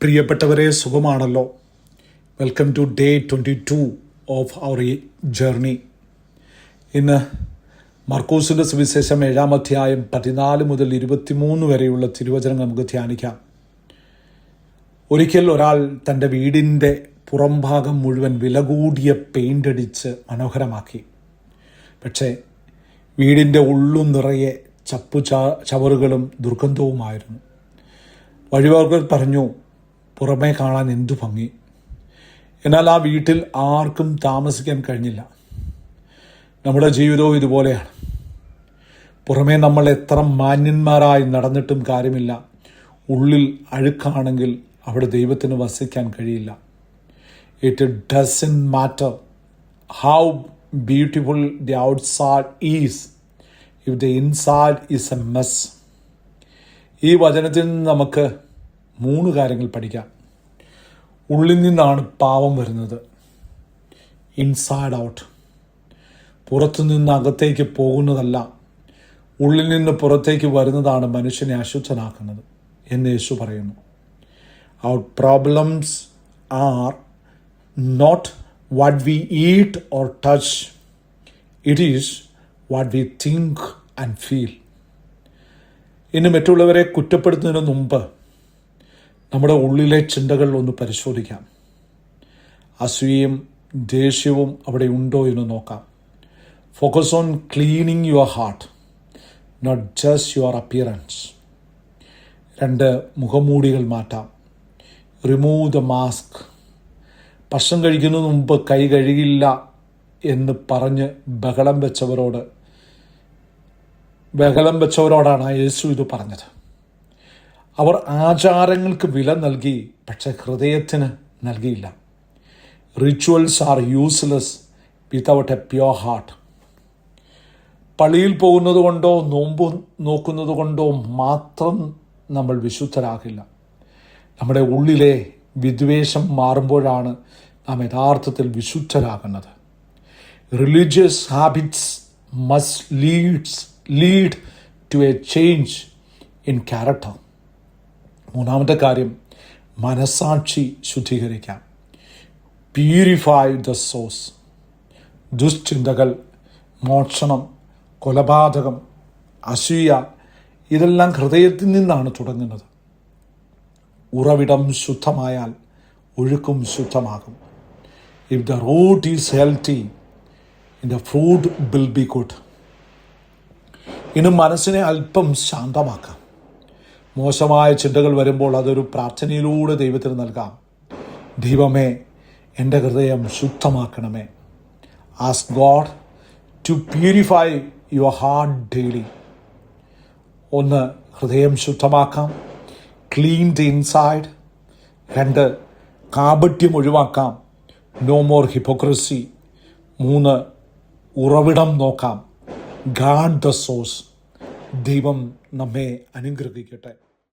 പ്രിയപ്പെട്ടവരെ, സുഖമാണല്ലോ. Welcome to day 22 of our journey. ഇന്ന് മർക്കോസിൻ്റെ സുവിശേഷം 7-ാം അധ്യായം 14 മുതൽ 23 വരെയുള്ള തിരുവചനം നമുക്ക് ധ്യാനിക്കാം. ഒരിക്കൽ ഒരാൾ തൻ്റെ വീടിൻ്റെ പുറംഭാഗം മുഴുവൻ വില കൂടിയ പെയിൻ്റ് അടിച്ച് മനോഹരമാക്കി. പക്ഷേ വീടിൻ്റെ ഉള്ളും നിറയെ ചവറുകളും ദുർഗന്ധവുമായിരുന്നു. വഴിപോക്കർ പറഞ്ഞു, പുറമേ കാണാൻ എന്തു ഭംഗി. എന്നാൽ ആ വീട്ടിൽ ആർക്കും താമസിക്കാൻ കഴിഞ്ഞില്ല. നമ്മുടെ ജീവിതവും ഇതുപോലെയാണ്. പുറമേ നമ്മൾ എത്ര മാന്യന്മാരായി നടന്നിട്ടും കാര്യമില്ല. ഉള്ളിൽ അഴുക്കാണെങ്കിൽ അവിടെ ദൈവത്തിന് വസിക്കാൻ കഴിയില്ല. It doesn't matter how beautiful the outside is if the inside is a mess. ഈ വചനത്തിൽ നിന്ന് നമുക്ക് 3 കാര്യങ്ങൾ പഠിക്കാം. ഉള്ളിൽ നിന്നാണ് പാവം വരുന്നത്, ഇൻസൈഡ് ഔട്ട്. പുറത്തു നിന്ന് അകത്തേക്ക് പോകുന്നതല്ല, ഉള്ളിൽ നിന്ന് പുറത്തേക്ക് വരുന്നതാണ് മനുഷ്യനെ അശുദ്ധനാക്കുന്നത് എന്ന് യേശു പറയുന്നു. Our problems are not what we eat or touch. It is what we think and feel. ഇനി മറ്റുള്ളവരെ കുറ്റപ്പെടുത്തുന്നതിന് മുമ്പ് നമ്മുടെ ഉള്ളിലെ ചിന്തകൾ ഒന്ന് പരിശോധിക്കാം. അസൂയയും ദേഷ്യവും അവിടെ ഉണ്ടോ എന്ന് നോക്കാം. Focus on cleaning your heart, not just your appearance. 2, മുഖംമൂടികൾ മാറ്റാം. Remove the mask. ഭക്ഷണം കഴിക്കുന്നതിന് മുമ്പ് കൈ കഴുകില്ല എന്ന് പറഞ്ഞ് ബഹളം വെച്ചവരോടാണ് യേശു ഇത് പറഞ്ഞത്. അവർ ആചാരങ്ങൾക്ക് വില നൽകി, പക്ഷെ ഹൃദയത്തിന് നൽകിയില്ല. Rituals are useless without a pure heart. പള്ളിയിൽ പോകുന്നത് കൊണ്ടോ നോമ്പ് നോക്കുന്നത് കൊണ്ടോ മാത്രം നമ്മൾ വിശുദ്ധരാകില്ല. നമ്മുടെ ഉള്ളിലെ വിദ്വേഷം മാറുമ്പോഴാണ് നാം യഥാർത്ഥത്തിൽ വിശുദ്ധരാകുന്നത്. Religious habits must lead to a change in character. 3-ാമത്തെ കാര്യം, മനസാക്ഷി ശുദ്ധീകരിക്കാം. Purify the source. ദുശ്ചിന്തകൾ, മോഷണം, കൊലപാതകം, അസൂയ ഇതെല്ലാം ഹൃദയത്തിൽ നിന്നാണ് തുടങ്ങുന്നത്. ഉറവിടം ശുദ്ധമായാൽ ഒഴുക്കും ശുദ്ധമാകും. If the root is healthy, the fruit will be good. ഇനി മനസ്സിനെ അല്പം ശാന്തമാക്കാം. മോശമായ ചിന്തകൾ വരുമ്പോൾ അതൊരു പ്രാർത്ഥനയിലൂടെ ദൈവത്തിന് നൽകാം. ദൈവമേ, എൻ്റെ ഹൃദയം ശുദ്ധമാക്കണമേ. Ask God to purify your heart daily. 1, ഹൃദയം ശുദ്ധമാക്കാം, ക്ലീൻ ദി ഇൻസൈഡ്. 2, കാപട്യം ഒഴിവാക്കാം, നോ മോർ ഹിപ്പോക്രസി. 3, ഉറവിടം നോക്കാം, ഗാഡ് ദ സോഴ്സ്. ദൈവം നമ്മെ അനുഗ്രഹിക്കട്ടെ.